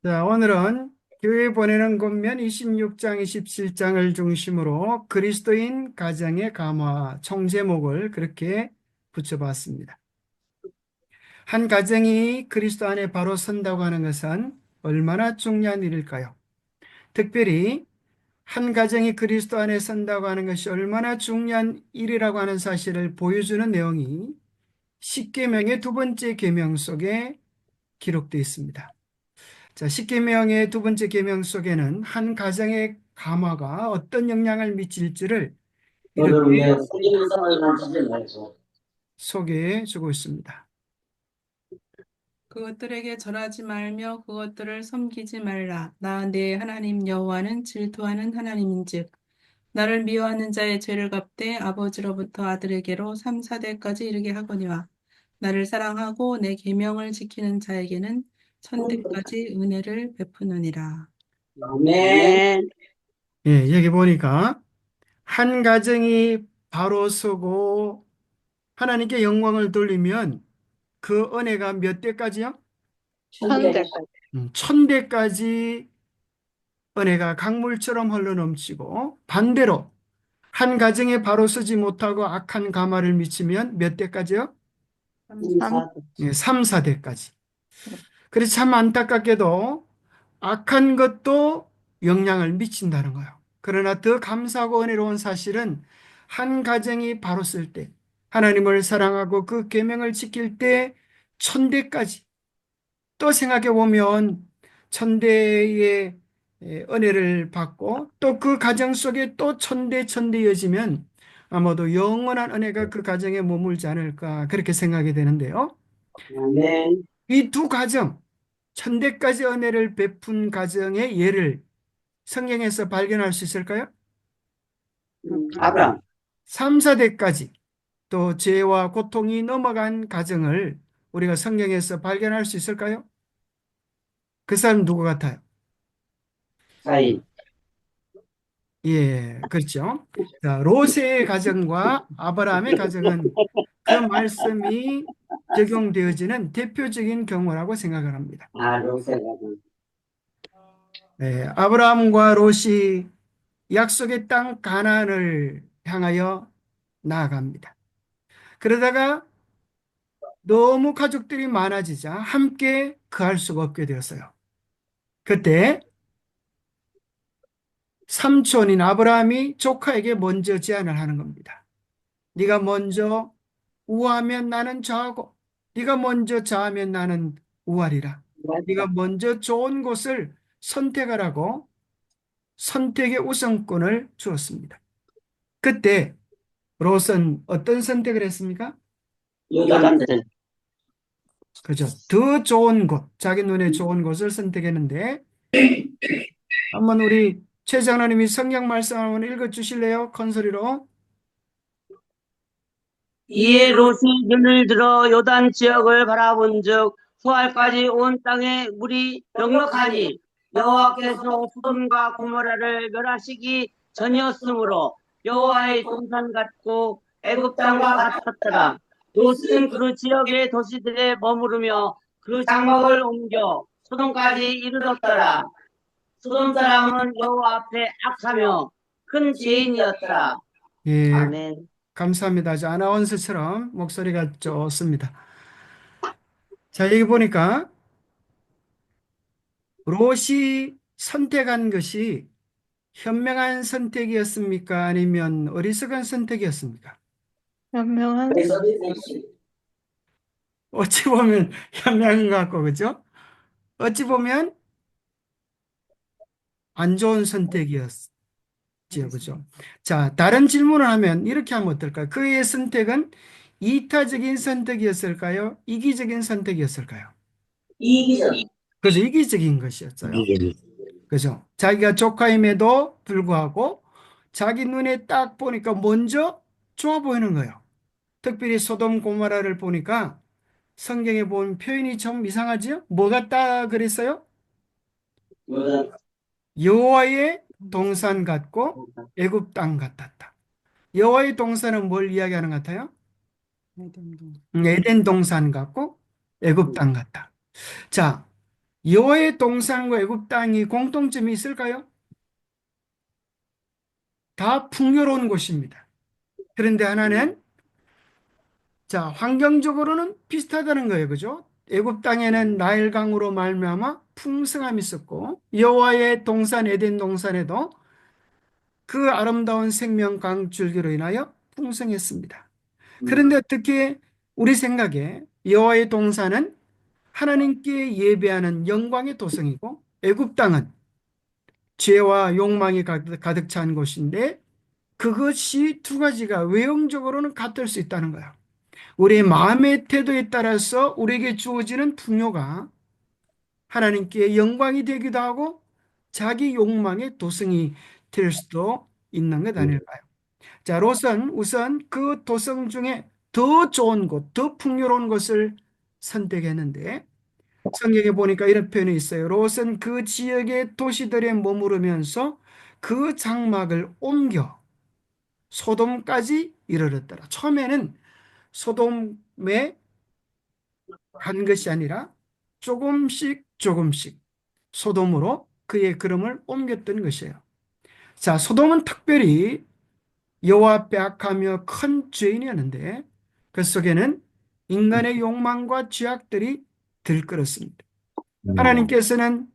자, 오늘은 교회 보내는 권면 26장, 27장을 중심으로 그리스도인 가정의 감화, 총제목을 그렇게 붙여봤습니다. 한 가정이 그리스도 안에 바로 선다고 하는 것은 얼마나 중요한 일일까요? 특별히 한 가정이 그리스도 안에 선다고 하는 것이 얼마나 중요한 일이라고 하는 사실을 보여주는 내용이 십계명의 두 번째 계명 속에 기록되어 있습니다. 자, 십계명의 두 번째 계명 속에는 한 가정의 감화가 어떤 영향을 미칠지를 너를 이렇게 위해 속이는 상을 만지지 말고. 소개해 주고 있습니다. 그것들에게 절하지 말며 그것들을 섬기지 말라. 나 내 하나님 여호와는 질투하는 하나님인즉 나를 미워하는 자의 죄를 갚되 아버지로부터 아들에게로 3, 4대까지 이르게 하거니와 나를 사랑하고 내 계명을 지키는 자에게는 천대까지 은혜를 베푸느니라. 아멘. 예, 여기 보니까 한 가정이 바로 서고 하나님께 영광을 돌리면 그 은혜가 몇 대까지요? 천대. 천대까지 은혜가 강물처럼 흘러넘치고 반대로 한 가정에 바로 서지 못하고 악한 가마를 미치면 몇 대까지요? 예, 3, 4대까지. 그래서 참 안타깝게도 악한 것도 영향을 미친다는 거예요. 그러나 더 감사하고 은혜로운 사실은 한 가정이 바로 쓸 때, 하나님을 사랑하고 그 계명을 지킬 때 천대까지, 또 생각해 보면 천대의 은혜를 받고 또 그 가정 속에 또 천대 이어지면 아마도 영원한 은혜가 그 가정에 머물지 않을까 그렇게 생각이 되는데요. 아멘. 이 두 가정, 천대까지 은혜를 베푼 가정의 예를 성경에서 발견할 수 있을까요? 아브람. 3, 4대까지 또 죄와 고통이 넘어간 가정을 우리가 성경에서 발견할 수 있을까요? 그 사람 누구 같아요? 사인. 예, 그렇죠. 자, 로세의 가정과 아브라함의 가정은 그 말씀이 적용되어지는 대표적인 경우라고 생각을 합니다. 아, 로세가. 예, 아브라함과 롯이 약속의 땅 가나안을 향하여 나아갑니다. 그러다가 너무 가족들이 많아지자 함께 거할 수가 없게 되었어요. 그때 삼촌인 아브라함이 조카에게 먼저 제안을 하는 겁니다. 네가 먼저 우하면 나는 좌하고 네가 먼저 좌하면 나는 우하리라. 네가 먼저 좋은 곳을 선택하라고 선택의 우선권을 주었습니다. 그때 롯은 어떤 선택을 했습니까? 요단들. 그죠? 더 좋은 곳, 자기 눈에 좋은 곳을 선택했는데 한번 우리 최 장로님이 성경 말씀 한번 읽어 주실래요? 큰 소리로. 이에 롯이 눈을 들어 요단 지역을 바라본즉 수알까지 온 땅에 물이 넉넉하니 여호와께서 소돔과 고모라를 멸하시기 전이었으므로 여호와의 동산 같고 애굽 땅과 같았더라. 롯은 그 지역의 도시들에 머무르며 그 장막을 옮겨 소돔까지 이르렀더라. 소돔 사람은 여호와 앞에 악하며 큰 죄인이었더라. 예, 아멘. 감사합니다. 저 아나운서처럼 목소리가 좋습니다. 자, 여기 보니까 롯이 선택한 것이 현명한 선택이었습니까? 아니면 어리석은 선택이었습니까? 현명한 어찌 보면 현명한 것 같고, 그죠? 어찌 보면 안 좋은 선택이었지요, 그죠? 자, 다른 질문을 하면 이렇게 하면 어떨까요? 그의 선택은 이타적인 선택이었을까요? 이기적인 선택이었을까요? 이기적. 그죠? 이기적인 것이었어요. 그죠? 자기가 조카임에도 불구하고 자기 눈에 딱 보니까 먼저 좋아 보이는 거예요. 특별히 소돔 고모라를 보니까 성경에 본 표현이 좀 이상하지요? 뭐 같다 그랬어요? 요단. 여호와의 동산 같고 애굽 땅 같았다. 여호와의 동산은 뭘 이야기하는 것 같아요? 에덴 동산 같고 애굽 땅 같다. 자, 여호와의 동산과 애굽 땅이 공통점이 있을까요? 다 풍요로운 곳입니다. 그런데 하나는 자, 환경적으로는 비슷하다는 거예요. 그죠? 애굽 땅에는 나일강으로 말미암아 풍성함이 있었고 여호와의 동산 에덴 동산에도 그 아름다운 생명 강줄기로 인하여 풍성했습니다. 그런데 어떻게 우리 생각에 여호와의 동산은 하나님께 예배하는 영광의 도성이고 애굽 땅은 죄와 욕망이 가득 찬 곳인데 그것이 두 가지가 외형적으로는 같을 수 있다는 거예요. 우리의 마음의 태도에 따라서 우리에게 주어지는 풍요가 하나님께 영광이 되기도 하고 자기 욕망의 도성이 될 수도 있는 것 아닐까요? 자, 롯은 우선 그 도성 중에 더 좋은 곳, 더 풍요로운 곳을 선택했는데 성경에 보니까 이런 표현이 있어요. 롯은 그 지역의 도시들에 머무르면서 그 장막을 옮겨 소돔까지 이르렀더라. 처음에는 소돔에 간 것이 아니라 조금씩 조금씩 소돔으로 그의 걸음을 옮겼던 것이에요. 자, 소돔은 특별히 여호와 앞에 악하며 큰 죄인이었는데 그 속에는 인간의 욕망과 죄악들이 들끓었습니다. 하나님께서는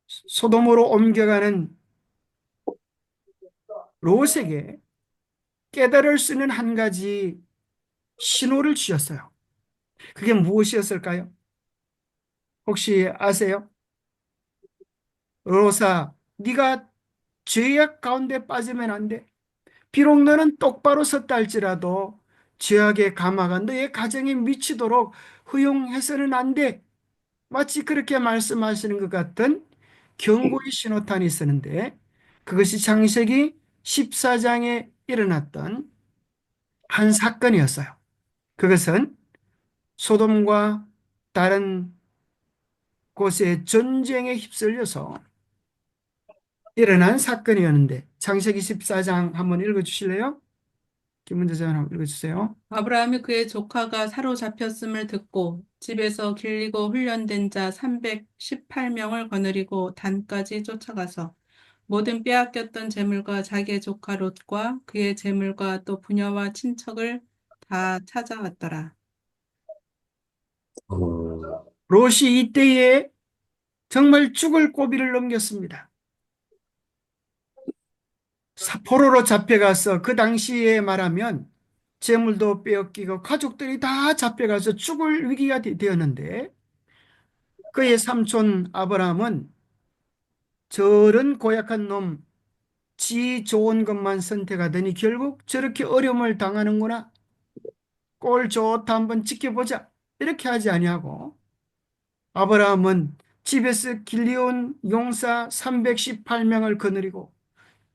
소돔으로 옮겨가는 롯에게 깨달을 수 있는 한 가지 신호를 주셨어요. 그게 무엇이었을까요? 혹시 아세요? 롯아, 네가 죄악 가운데 빠지면 안 돼. 비록 너는 똑바로 섰다 할지라도 죄악의 감화가 너의 가정에 미치도록 허용해서는 안 돼. 마치 그렇게 말씀하시는 것 같은 경고의 신호탄이 있었는데 그것이 창세기 14장에 일어났던 한 사건이었어요. 그것은 소돔과 다른 곳의 전쟁에 휩쓸려서 일어난 사건이었는데 창세기 14장 한번 읽어주실래요? 김문재장 한번 읽어주세요. 아브라함이 그의 조카가 사로잡혔음을 듣고 집에서 길리고 훈련된 자 318명을 거느리고 단까지 쫓아가서 모든 빼앗겼던 재물과 자기의 조카 롯과 그의 재물과 또 부녀와 친척을 다 찾아왔더라. 롯이 이때에 정말 죽을 고비를 넘겼습니다. 포로로 잡혀가서 그 당시에 말하면 재물도 빼앗기고 가족들이 다 잡혀가서 죽을 위기가 되었는데 그의 삼촌 아브라함은 저런 고약한 놈, 지 좋은 것만 선택하더니 결국 저렇게 어려움을 당하는구나. 꼴 좋다 한번 지켜보자. 이렇게 하지 아니하고 아브라함은 집에서 길리온 용사 318명을 거느리고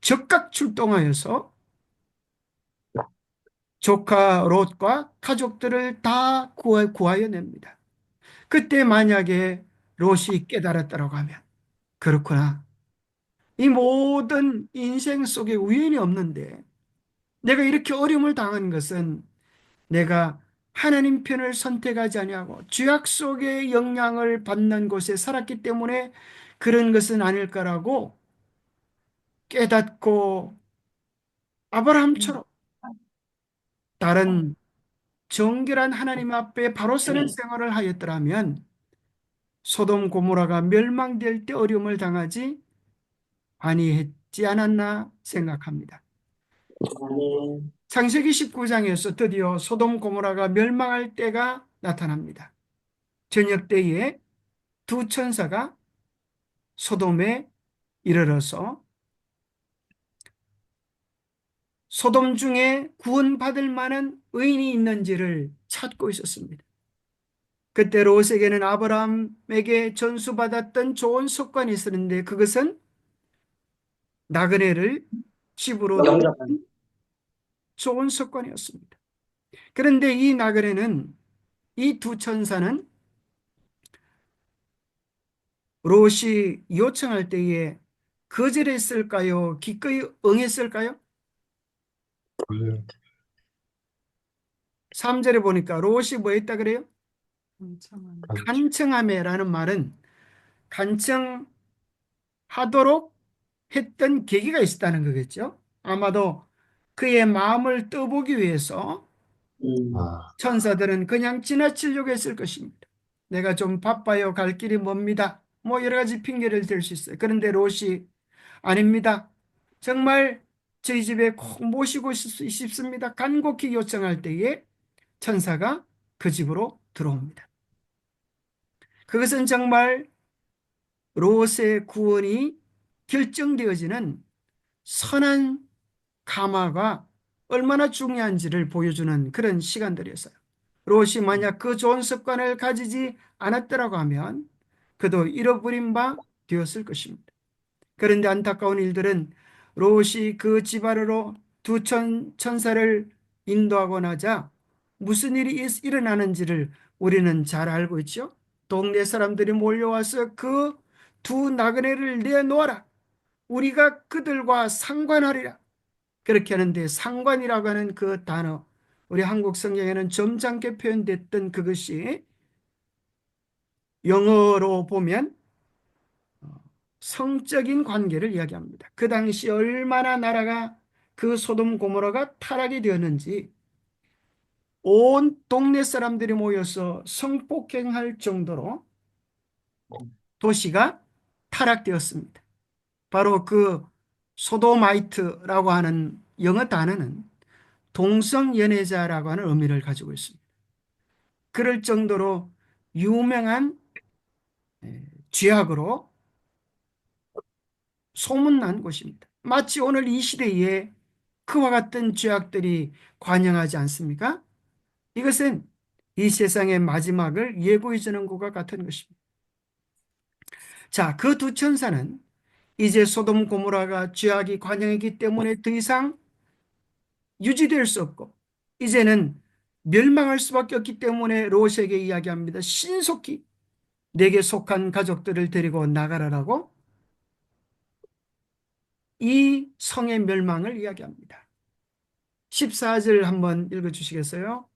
적극 출동하여서 조카 롯과 가족들을 다 구하여 냅니다. 그때 만약에 롯이 깨달았다고 하면 그렇구나. 이 모든 인생 속에 우연이 없는데 내가 이렇게 어려움을 당한 것은 내가 하나님 편을 선택하지 아니하고 죄악 속의 영향을 받는 곳에 살았기 때문에 그런 것은 아닐까라고 깨닫고 아브라함처럼 다른 정결한 하나님 앞에 바로 서는 생활을 하였더라면 소돔 고모라가 멸망될 때 어려움을 당하지 아니했지 않았나 생각합니다. 아멘. 창세기 19장에서 드디어 소돔 고모라가 멸망할 때가 나타납니다. 저녁 때에 두 천사가 소돔에 이르러서 소돔 중에 구원받을 만한 의인이 있는지를 찾고 있었습니다. 그때 롯에게는 아브라함에게 전수받았던 좋은 습관이 있었는데 그것은 나그네를 집으로 영접한. 데리는 좋은 습관이었습니다. 그런데 이 나그네는 이 두 천사는 롯이 요청할 때에 거절했을까요? 기꺼이 응했을까요? 3절에 보니까 롯이 뭐 했다 그래요? 엄청한. 간청하매라는 말은 간청하도록 했던 계기가 있었다는 거겠죠. 아마도 그의 마음을 떠보기 위해서 천사들은 그냥 지나치려고 했을 것입니다. 내가 좀 바빠요. 갈 길이 멉니다. 뭐 여러 가지 핑계를 댈 수 있어요. 그런데 롯이 아닙니다. 정말 저희 집에 꼭 모시고 싶습니다. 간곡히 요청할 때에 천사가 그 집으로 들어옵니다. 그것은 정말 롯의 구원이 결정되어지는 선한 감화가 얼마나 중요한지를 보여주는 그런 시간들이었어요. 롯이 만약 그 좋은 습관을 가지지 않았더라고 하면 그도 잃어버린 바 되었을 것입니다. 그런데 안타까운 일들은 롯이 그 집 안으로 두 천사를 인도하고 나자 무슨 일이 일어나는지를 우리는 잘 알고 있죠. 동네 사람들이 몰려와서 그 두 나그네를 내놓아라. 우리가 그들과 상관하리라. 그렇게 하는데 상관이라고 하는 그 단어, 우리 한국 성경에는 점잖게 표현됐던 그것이 영어로 보면 성적인 관계를 이야기합니다. 그 당시 얼마나 나라가 그 소돔 고모라가 타락이 되었는지 온 동네 사람들이 모여서 성폭행할 정도로 도시가 타락되었습니다. 바로 그 소도마이트라고 하는 영어 단어는 동성연애자라고 하는 의미를 가지고 있습니다. 그럴 정도로 유명한 죄악으로 소문난 곳입니다. 마치 오늘 이 시대에 그와 같은 죄악들이 관영하지 않습니까? 이것은 이 세상의 마지막을 예고해 주는 것과 같은 것입니다. 자, 그 두 천사는 이제 소돔 고모라가 죄악이 관영했기 때문에 더 이상 유지될 수 없고 이제는 멸망할 수밖에 없기 때문에 롯에게 이야기합니다. 신속히 내게 속한 가족들을 데리고 나가라라고 이 성의 멸망을 이야기합니다. 14절 한번 읽어주시겠어요?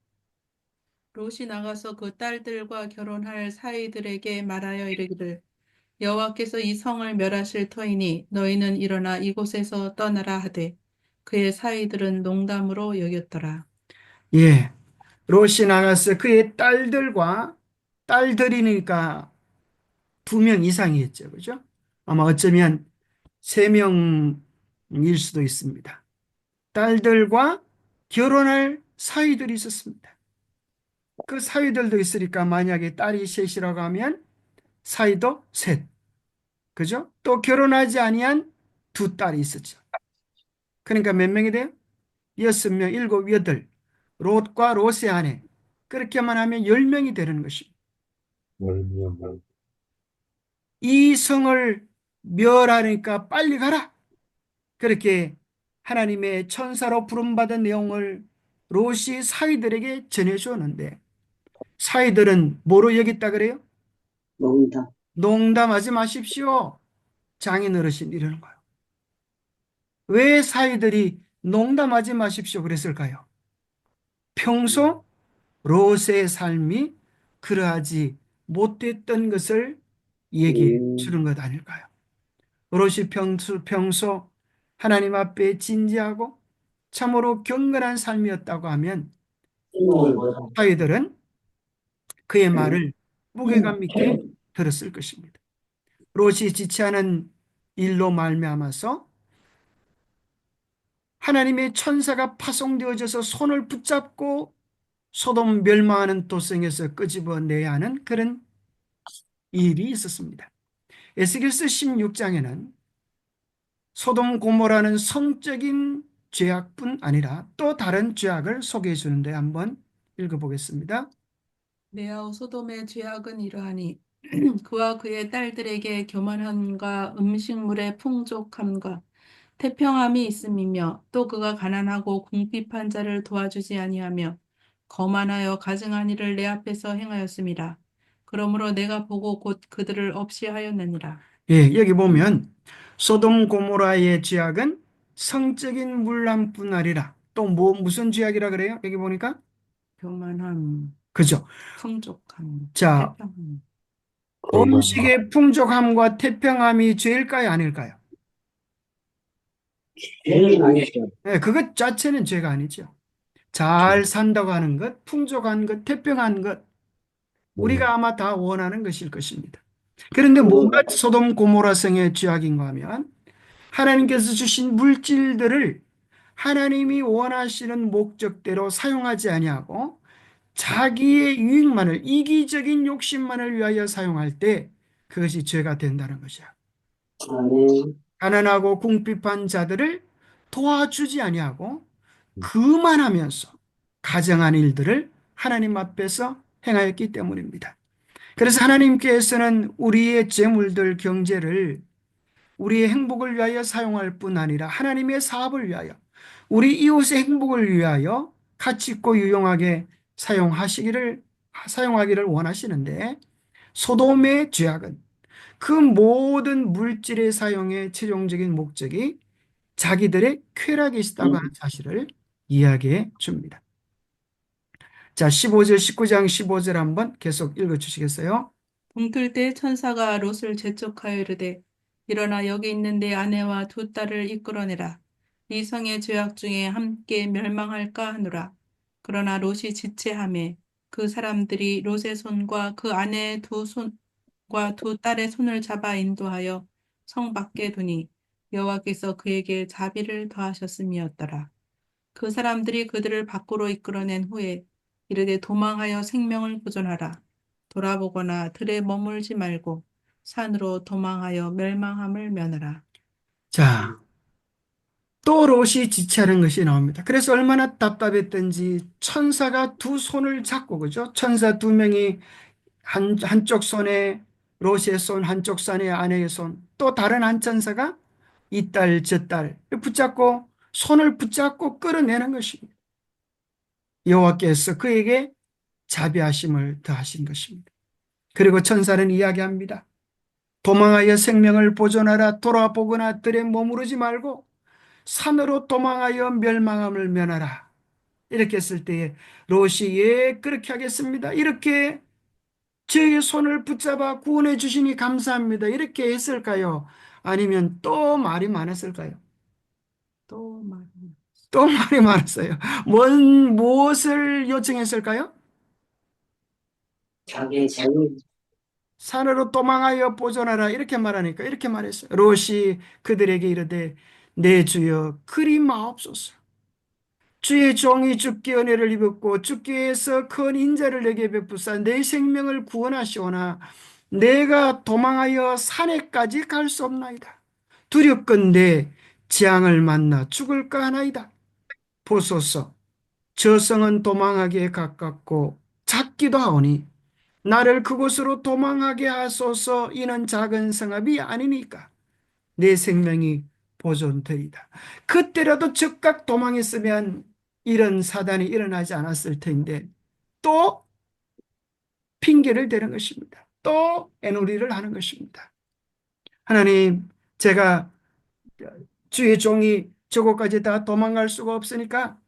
롯이 나가서 그 딸들과 결혼할 사이들에게 말하여 이르기를 여호와께서 이 성을 멸하실 터이니 너희는 일어나 이곳에서 떠나라 하되 그의 사이들은 농담으로 여겼더라. 예, 롯이 나가서 그의 딸들과 딸들이니까 2명 이상이었죠. 그죠? 아마 어쩌면 3명일 수도 있습니다. 딸들과 결혼할 사위들이 있었습니다. 그 사위들도 있으니까 만약에 딸이 셋이라고 하면 사위도 셋. 그죠? 또 결혼하지 아니한 2딸이 있었죠. 그러니까 몇 명이 돼요? 6명, 7, 8. 롯과 롯의 아내. 그렇게만 하면 10명이 되는 것입니다. 이 성을 멸하니까 빨리 가라. 그렇게 하나님의 천사로 부름받은 내용을 롯이 사위들에게 전해 주었는데 사위들은 뭐로 여겼다 그래요? 농담. 농담하지 마십시오. 장인 어르신 이러는 거예요. 왜 사위들이 농담하지 마십시오 그랬을까요? 평소 롯의 삶이 그러하지 못했던 것을 얘기해 주는 것 아닐까요? 롯이 평소 하나님 앞에 진지하고 참으로 경건한 삶이었다고 하면 사위들은 그의 말을 무게감 있게 들었을 것입니다. 롯이 지체하는 일로 말미암아서 하나님의 천사가 파송되어져서 손을 붙잡고 소돔 멸망하는 도성에서 끄집어내야 하는 그런 일이 있었습니다. 에스겔서 16장에는 소돔 고모라는 성적인 죄악뿐 아니라 또 다른 죄악을 소개해 주는데 한번 읽어보겠습니다. 내아우 소돔의 죄악은 이러하니 그와 그의 딸들에게 교만함과 음식물의 풍족함과 태평함이 있음이며 또 그가 가난하고 궁핍한 자를 도와주지 아니하며 거만하여 가증한 일을 내 앞에서 행하였음이라. 그러므로 내가 보고 곧 그들을 없이 하였느니라. 예, 여기 보면 소돔 고모라의 죄악은 성적인 문란뿐 아니라 또 무슨 죄악이라 그래요? 여기 보니까 교만함, 그죠? 풍족함, 자, 태평함. 죄가 음식의 풍족함과 태평함이 죄일까요, 아닐까요? 죄는 아니죠. 네, 그것 자체는 죄가 아니죠. 잘 산다고 하는 것, 풍족한 것, 태평한 것, 네. 우리가 아마 다 원하는 것일 것입니다. 그런데 뭐가 그러나 소돔 고모라성의 죄악인가 하면 하나님께서 주신 물질들을 하나님이 원하시는 목적대로 사용하지 아니하고 자기의 유익만을, 이기적인 욕심만을 위하여 사용할 때 그것이 죄가 된다는 것이야. 아멘. 가난하고 궁핍한 자들을 도와주지 아니하고 그만하면서 가정한 일들을 하나님 앞에서 행하였기 때문입니다. 그래서 하나님께서는 우리의 재물들, 경제를 우리의 행복을 위하여 사용할 뿐 아니라 하나님의 사업을 위하여, 우리 이웃의 행복을 위하여 가치 있고 유용하게 사용하기를 원하시는데, 소돔의 죄악은 그 모든 물질의 사용의 최종적인 목적이 자기들의 쾌락이 있다고 하는 사실을 이야기해 줍니다. 자, 15절, 19장 15절 한번 계속 읽어 주시겠어요? 동틀 때 천사가 롯을 재촉하여 이르되 일어나 여기 있는 내 아내와 두 딸을 이끌어내라. 이 성의 죄악 중에 함께 멸망할까 하노라. 그러나 롯이 지체하매 그 사람들이 롯의 손과 그 아내의 두 손과 두 딸의 손을 잡아 인도하여 성 밖에 두니 여호와께서 그에게 자비를 더하셨음이었더라. 그 사람들이 그들을 밖으로 이끌어낸 후에 이르되 도망하여 생명을 보존하라. 돌아보거나 들에 머물지 말고 산으로 도망하여 멸망함을 면하라. 자, 또 롯이 지체하는 것이 나옵니다. 그래서 얼마나 답답했던지 천사가 두 손을 잡고, 그죠? 천사 두 명이 한쪽 손에 롯의 손, 한쪽 손에 아내의 손, 또 다른 한 천사가 이 딸, 저 딸 붙잡고, 손을 붙잡고 끌어내는 것입니다. 여호와께서 그에게 자비하심을 더하신 것입니다. 그리고 천사는 이야기합니다. 도망하여 생명을 보존하라. 돌아보거나 들에 머무르지 말고 산으로 도망하여 멸망함을 면하라. 이렇게 했을 때에 롯이 예 그렇게 하겠습니다. 이렇게 저의 손을 붙잡아 구원해 주시니 감사합니다. 이렇게 했을까요? 아니면 또 말이 많았을까요? 또 말. 또 말이 많았어요. 무엇을 요청했을까요? 자기의 재물, 산으로 도망하여 보존하라. 이렇게 말하니까 이렇게 말했어요. 롯이 그들에게 이르되 내 주여 그리 마옵소서. 주의 종이 주께 은혜를 입었고 주께서 큰 인자를 내게 베푸사 내 생명을 구원하시오나 내가 도망하여 산에까지 갈 수 없나이다. 두렵건대 재앙을 만나 죽을까 하나이다. 보소서 저성은 도망하기에 가깝고 작기도 하오니 나를 그곳으로 도망하게 하소서. 이는 작은 성읍이 아니니까 내 생명이 보존되리다. 그때라도 즉각 도망했으면 이런 사단이 일어나지 않았을 텐데 또 핑계를 대는 것입니다. 또 애누리를 하는 것입니다. 하나님, 제가 주의 종이 저곳까지 다 도망갈 수가 없으니까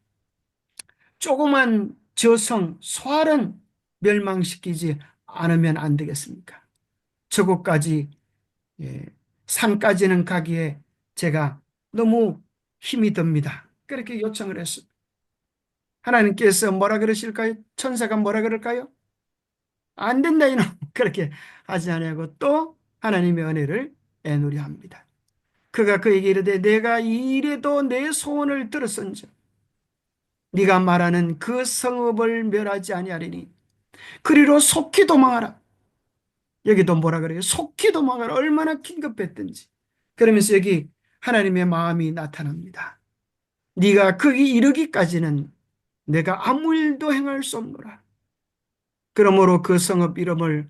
조그만 저성 소알은 멸망시키지 않으면 안 되겠습니까? 저곳까지, 예, 산까지는 가기에 제가 너무 힘이 듭니다. 그렇게 요청을 했습니다. 하나님께서 뭐라 그러실까요? 천사가 뭐라 그럴까요? 안 된다 이놈. 그렇게 하지 아니하고 또 하나님의 은혜를 애누리합니다. 그가 그에게 이르되 내가 이래도 내 소원을 들었은즉 네가 말하는 그 성읍을 멸하지 아니하리니 그리로 속히 도망하라. 여기도 뭐라 그래요? 속히 도망하라. 얼마나 긴급했든지. 그러면서 여기 하나님의 마음이 나타납니다. 네가 거기 이르기까지는 내가 아무 일도 행할 수 없노라. 그러므로 그 성읍 이름을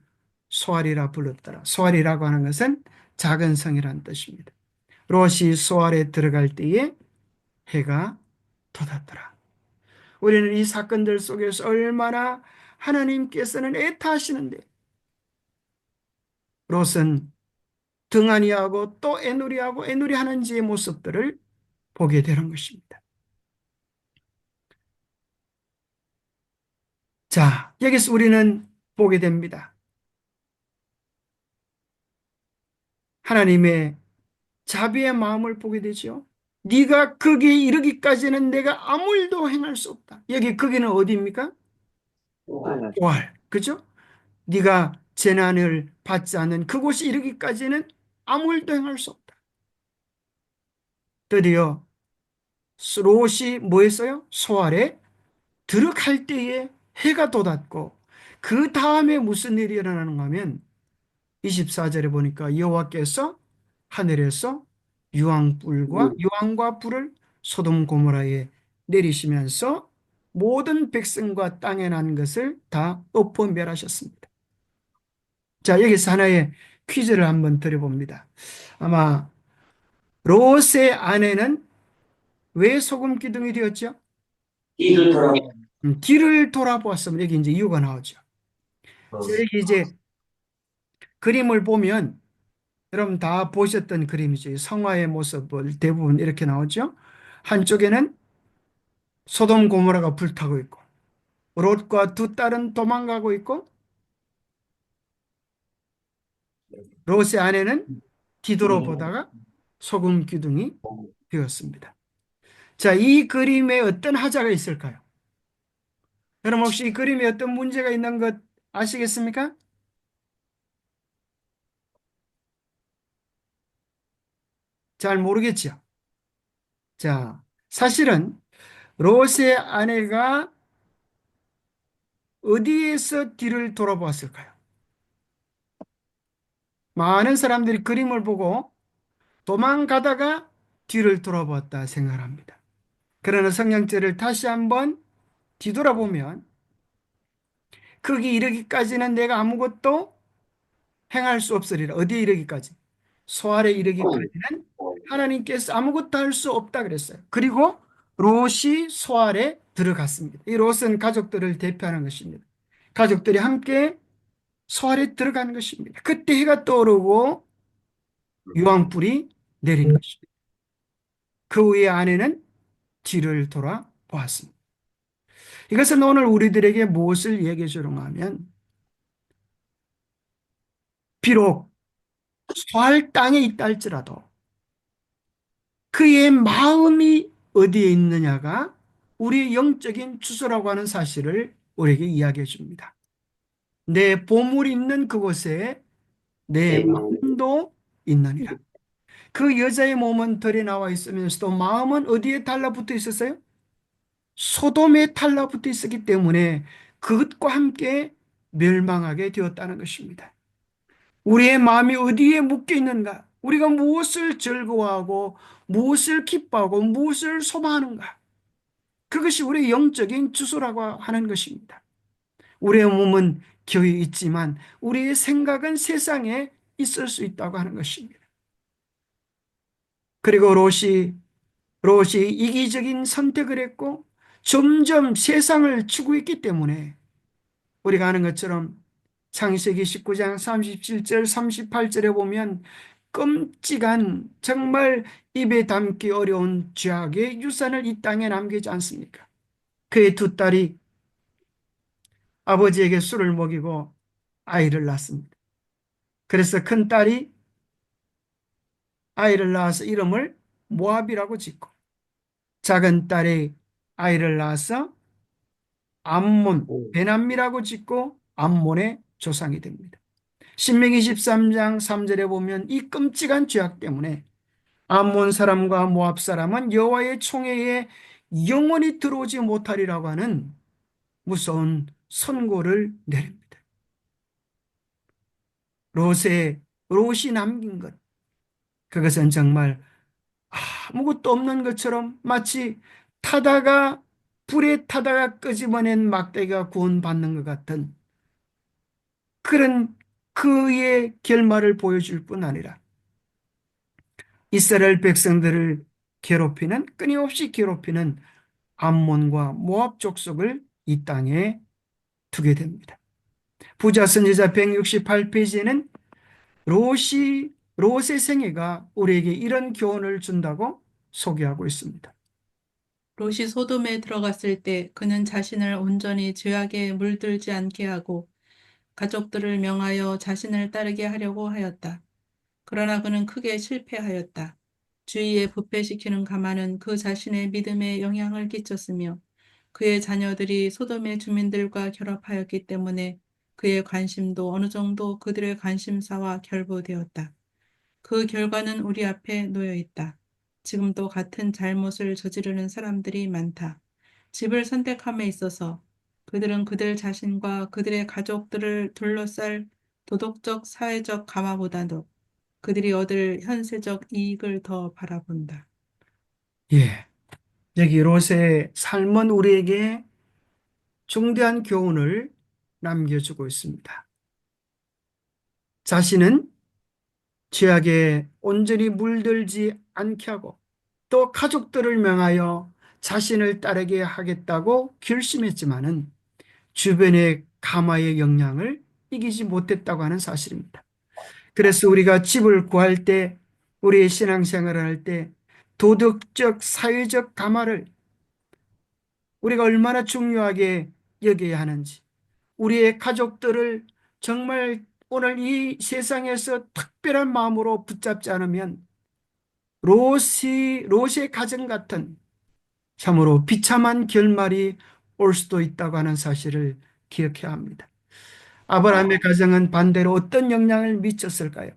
소알이라 불렀더라. 소알이라고 하는 것은 작은 성이라는 뜻입니다. 롯이 소알에 들어갈 때에 해가 돋았더라. 우리는 이 사건들 속에서 얼마나 하나님께서는 애타하시는데 롯은 등한히하고 또 애누리하고 애누리하는 지의 모습들을 보게 되는 것입니다. 자, 여기서 우리는 보게 됩니다. 하나님의 자비의 마음을 보게 되죠. 네가 거기에 이르기까지는 내가 아무 일도 행할 수 없다. 여기 거기는 어디입니까? 또한 부활. 그죠? 네가 재난을 받지 않는 그곳에 이르기까지는 아무 일도 행할 수 없다. 드디어 롯이 뭐 했어요? 소알에 들어갈 때에 해가 돋았고 그 다음에 무슨 일이 일어나는가 하면 24절에 보니까 여호와께서 하늘에서 유황과 불을 소돔 고모라에 내리시면서 모든 백성과 땅에 난 것을 다 엎어 멸하셨습니다. 자, 여기서 하나의 퀴즈를 한번 드려봅니다. 아마 롯의 아내는 왜 소금 기둥이 되었죠? 이를 돌아 뒤를 돌아보았으면 여기 이제 이유가 나오죠. 자, 여기 이제 그림을 보면 여러분 다 보셨던 그림이죠. 성화의 모습을 대부분 이렇게 나오죠. 한쪽에는 소돔 고모라가 불타고 있고 롯과 두 딸은 도망가고 있고 롯의 아내는 뒤돌아보다가 소금 기둥이 되었습니다. 자, 이 그림에 어떤 하자가 있을까요? 여러분 혹시 이 그림에 어떤 문제가 있는 것 아시겠습니까? 잘 모르겠죠. 자, 사실은 롯의 아내가 어디에서 뒤를 돌아보았을까요? 많은 사람들이 그림을 보고 도망가다가 뒤를 돌아보았다 생각합니다. 그러나 성경절을 다시 한번 뒤돌아보면 거기 이르기까지는 내가 아무것도 행할 수 없으리라. 어디에 이르기까지? 소알에 이르기까지는 하나님께서 아무것도 할 수 없다 그랬어요. 그리고 롯이 소알에 들어갔습니다. 이 롯은 가족들을 대표하는 것입니다. 가족들이 함께 소알에 들어간 것입니다. 그때 해가 떠오르고 유황불이 내린 것입니다. 그 후에 아내는 뒤를 돌아보았습니다. 이것은 오늘 우리들에게 무엇을 얘기해 주는가 하면 비록 소알 땅에 있다 할지라도 그의 마음이 어디에 있느냐가 우리의 영적인 주소라고 하는 사실을 우리에게 이야기해 줍니다. 내 보물이 있는 그곳에 내 내 마음 마음도 있느니라. 그 여자의 몸은 덜에 나와 있으면서도 마음은 어디에 달라붙어 있었어요? 소돔에 달라붙어 있었기 때문에 그것과 함께 멸망하게 되었다는 것입니다. 우리의 마음이 어디에 묶여 있는가? 우리가 무엇을 즐거워하고 무엇을 기뻐하고 무엇을 소망하는가? 그것이 우리의 영적인 주소라고 하는 것입니다. 우리의 몸은 교회에 있지만 우리의 생각은 세상에 있을 수 있다고 하는 것입니다. 그리고 롯이 이기적인 선택을 했고 점점 세상을 추구했기 때문에 우리가 아는 것처럼 창세기 19장 37절 38절에 보면 끔찍한 정말 입에 담기 어려운 죄악의 유산을 이 땅에 남기지 않습니까? 그의 두 딸이 아버지에게 술을 먹이고 아이를 낳습니다. 그래서 큰 딸이 아이를 낳아서 이름을 모압이라고 짓고 작은 딸이 아이를 낳아서 암몬, 베남미라고 짓고 암몬의 조상이 됩니다. 신명기 13장 3절에 보면 이 끔찍한 죄악 때문에 암몬 사람과 모압 사람은 여호와의 총회에 영원히 들어오지 못하리라고 하는 무서운 선고를 내립니다. 롯이 남긴 것, 그것은 정말 아무것도 없는 것처럼 마치 불에 타다가 끄집어낸 막대기가 구원받는 것 같은 그런 그의 결말을 보여줄 뿐 아니라 이스라엘 백성들을 끊임없이 괴롭히는 암몬과 모압 족속을 이 땅에 두게 됩니다. 부자 선지자 168페이지에는 롯의 생애가 우리에게 이런 교훈을 준다고 소개하고 있습니다. 롯이 소돔에 들어갔을 때 그는 자신을 온전히 죄악에 물들지 않게 하고 가족들을 명하여 자신을 따르게 하려고 하였다. 그러나 그는 크게 실패하였다. 주위에 부패시키는 가마는 그 자신의 믿음에 영향을 끼쳤으며 그의 자녀들이 소돔의 주민들과 결합하였기 때문에 그의 관심도 어느 정도 그들의 관심사와 결부되었다. 그 결과는 우리 앞에 놓여 있다. 지금도 같은 잘못을 저지르는 사람들이 많다. 집을 선택함에 있어서 그들은 그들 자신과 그들의 가족들을 둘러쌀 도덕적, 사회적 가마보다도 그들이 얻을 현세적 이익을 더 바라본다. 예, 여기 롯의 삶은 우리에게 중대한 교훈을 남겨주고 있습니다. 자신은 죄악에 온전히 물들지 않게 하고 또 가족들을 명하여 자신을 따르게 하겠다고 결심했지만은 주변의 가마의 영향을 이기지 못했다고 하는 사실입니다. 그래서 우리가 집을 구할 때, 우리의 신앙생활을 할 때 도덕적, 사회적 가마를 우리가 얼마나 중요하게 여겨야 하는지, 우리의 가족들을 정말 오늘 이 세상에서 특별한 마음으로 붙잡지 않으면 롯의 가정 같은 참으로 비참한 결말이 올 수도 있다고 하는 사실을 기억해야 합니다. 아브라함의 가정은 반대로 어떤 영향을 미쳤을까요?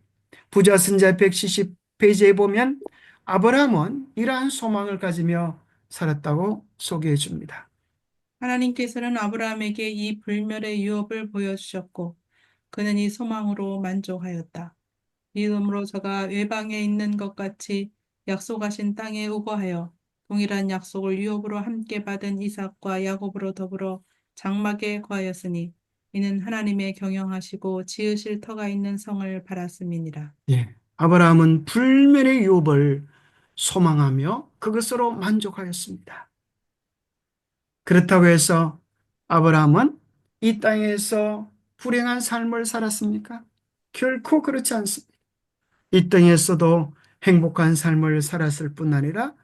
부자승자 170페이지에 보면 아브라함은 이러한 소망을 가지며 살았다고 소개해 줍니다. 하나님께서는 아브라함에게 이 불멸의 유업을 보여주셨고 그는 이 소망으로 만족하였다. 믿음으로 저가 외방에 있는 것 같이 약속하신 땅에 우거하여 동일한 약속을 유업으로 함께 받은 이삭과 야곱으로 더불어 장막에 거하였으니 이는 하나님의 경영하시고 지으실 터가 있는 성을 바랐음이니라. 예. 아브라함은 불멸의 유업을 소망하며 그것으로 만족하였습니다. 그렇다고 해서 아브라함은 이 땅에서 불행한 삶을 살았습니까? 결코 그렇지 않습니다. 이 땅에서도 행복한 삶을 살았을 뿐 아니라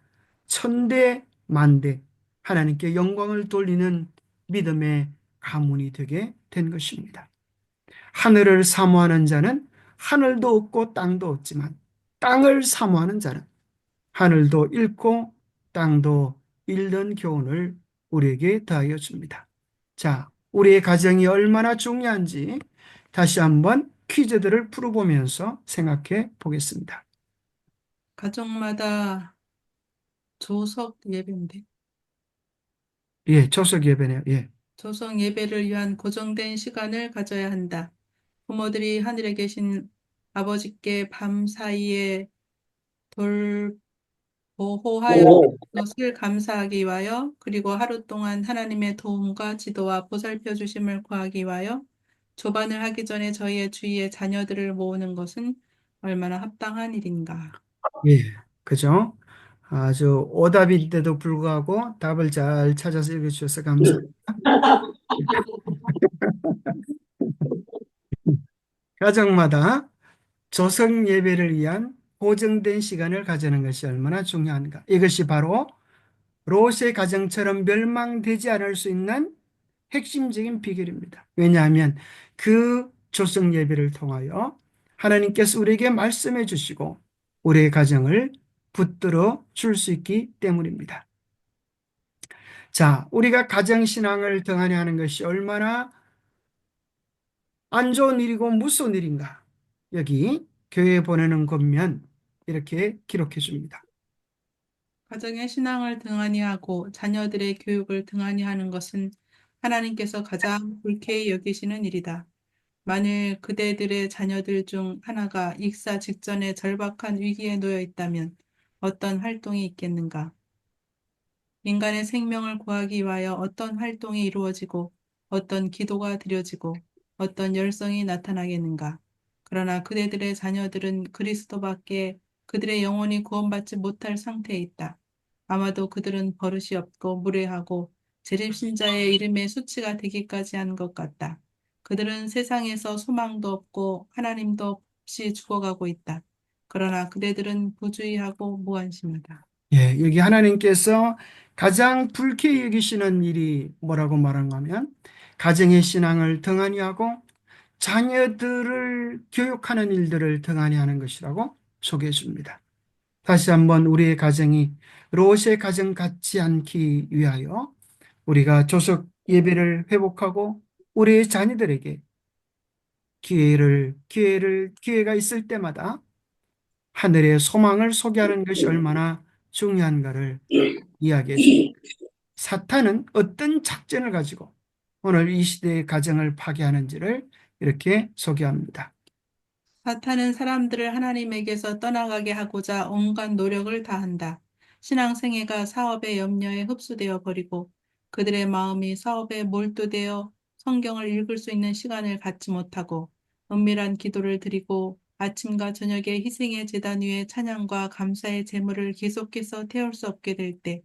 천대 만대 하나님께 영광을 돌리는 믿음의 가문이 되게 된 것입니다. 하늘을 사모하는 자는 하늘도 없고 땅도 없지만 땅을 사모하는 자는 하늘도 잃고 땅도 잃는 교훈을 우리에게 더하여 줍니다. 자, 우리의 가정이 얼마나 중요한지 다시 한번 퀴즈들을 풀어보면서 생각해 보겠습니다. 가족마다 조석 예배인데 예, 초석 예배네요. 예. 조석 예배를 위한 고정된 시간을 가져야 한다. 부모들이 하늘에 계신 아버지께 밤 사이에 보호하여 오, 것을 감사하기 위하여 그리고 하루 동안 하나님의 도움과 지도와 보살펴 주심을 구하기 위하여 조반을 하기 전에 저희의 주위에 자녀들을 모으는 것은 얼마나 합당한 일인가. 예, 그죠? 아주 오답인데도 불구하고 답을 잘 찾아서 읽어주셔서 감사합니다. 가정마다 조성 예배를 위한 고정된 시간을 가지는 것이 얼마나 중요한가. 이것이 바로 롯의 가정처럼 멸망되지 않을 수 있는 핵심적인 비결입니다. 왜냐하면 그 조성 예배를 통하여 하나님께서 우리에게 말씀해 주시고 우리의 가정을 붙들어 줄 수 있기 때문입니다. 자, 우리가 가정신앙을 등한히 하는 것이 얼마나 안 좋은 일이고 무서운 일인가. 여기 교회에 보내는 것면 이렇게 기록해 줍니다. 가정의 신앙을 등한히 하고 자녀들의 교육을 등한히 하는 것은 하나님께서 가장 불쾌히 여기시는 일이다. 만일 그대들의 자녀들 중 하나가 익사 직전에 절박한 위기에 놓여 있다면 어떤 활동이 있겠는가? 인간의 생명을 구하기 위하여 어떤 활동이 이루어지고 어떤 기도가 드려지고 어떤 열성이 나타나겠는가? 그러나 그대들의 자녀들은 그리스도밖에 그들의 영혼이 구원받지 못할 상태에 있다. 아마도 그들은 버릇이 없고 무례하고 재림신자의 이름에 수치가 되기까지 한 것 같다. 그들은 세상에서 소망도 없고 하나님도 없이 죽어가고 있다. 그러나 그대들은 부주의하고 무관심하다. 예, 여기 하나님께서 가장 불쾌히 여기시는 일이 뭐라고 말하면 가정의 신앙을 등한히 하고 자녀들을 교육하는 일들을 등한히 하는 것이라고 소개해 줍니다. 다시 한번 우리의 가정이 롯의 가정 같지 않기 위하여 우리가 조석 예배를 회복하고 우리의 자녀들에게 기회가 있을 때마다 하늘의 소망을 소개하는 것이 얼마나 중요한가를 이야기해 줍니다. 사탄은 어떤 작전을 가지고 오늘 이 시대의 가정을 파괴하는지를 이렇게 소개합니다. 사탄은 사람들을 하나님에게서 떠나가게 하고자 온갖 노력을 다한다. 신앙생애가 사업의 염려에 흡수되어 버리고 그들의 마음이 사업에 몰두되어 성경을 읽을 수 있는 시간을 갖지 못하고 은밀한 기도를 드리고 아침과 저녁에 희생의 제단 위에 찬양과 감사의 제물을 계속해서 태울 수 없게 될 때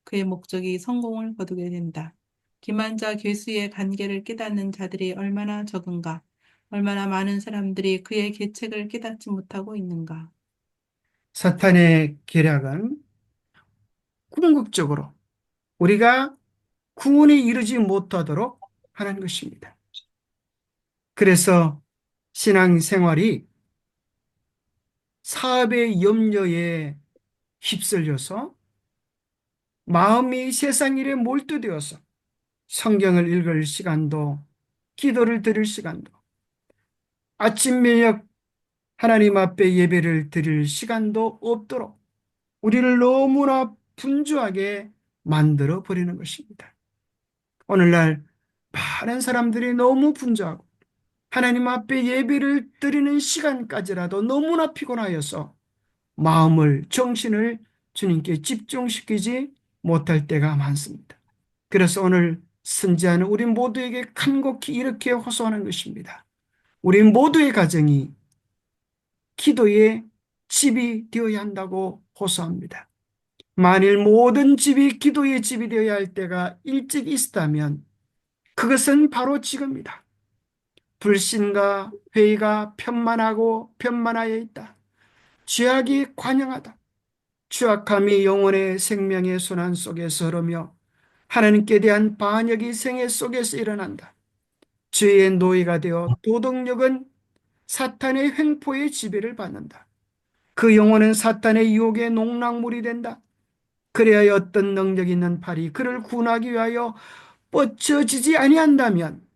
그의 목적이 성공을 거두게 된다. 기만자 괴수의 관계를 깨닫는 자들이 얼마나 적은가. 얼마나 많은 사람들이 그의 계책을 깨닫지 못하고 있는가. 사탄의 계략은 궁극적으로 우리가 구원에 이르지 못하도록 하는 것입니다. 그래서 신앙생활이 사업의 염려에 휩쓸려서 마음이 세상 일에 몰두되어서 성경을 읽을 시간도 기도를 드릴 시간도 아침 매역 하나님 앞에 예배를 드릴 시간도 없도록 우리를 너무나 분주하게 만들어 버리는 것입니다. 오늘날 많은 사람들이 너무 분주하고 하나님 앞에 예배를 드리는 시간까지라도 너무나 피곤하여서 마음을, 정신을 주님께 집중시키지 못할 때가 많습니다. 그래서 오늘 선지자는 우리 모두에게 간곡히 이렇게 호소하는 것입니다. 우리 모두의 가정이 기도의 집이 되어야 한다고 호소합니다. 만일 모든 집이 기도의 집이 되어야 할 때가 일찍 있었다면 그것은 바로 지금이다. 불신과 회의가 편만하여 있다. 죄악이 관영하다. 추악함이 영혼의 생명의 순환 속에서 흐르며 하나님께 대한 반역이 생애 속에서 일어난다. 죄의 노예가 되어 도덕력은 사탄의 횡포의 지배를 받는다. 그 영혼은 사탄의 유혹의 농락물이 된다. 그래야 어떤 능력 있는 팔이 그를 구원하기 위하여 뻗쳐지지 아니한다면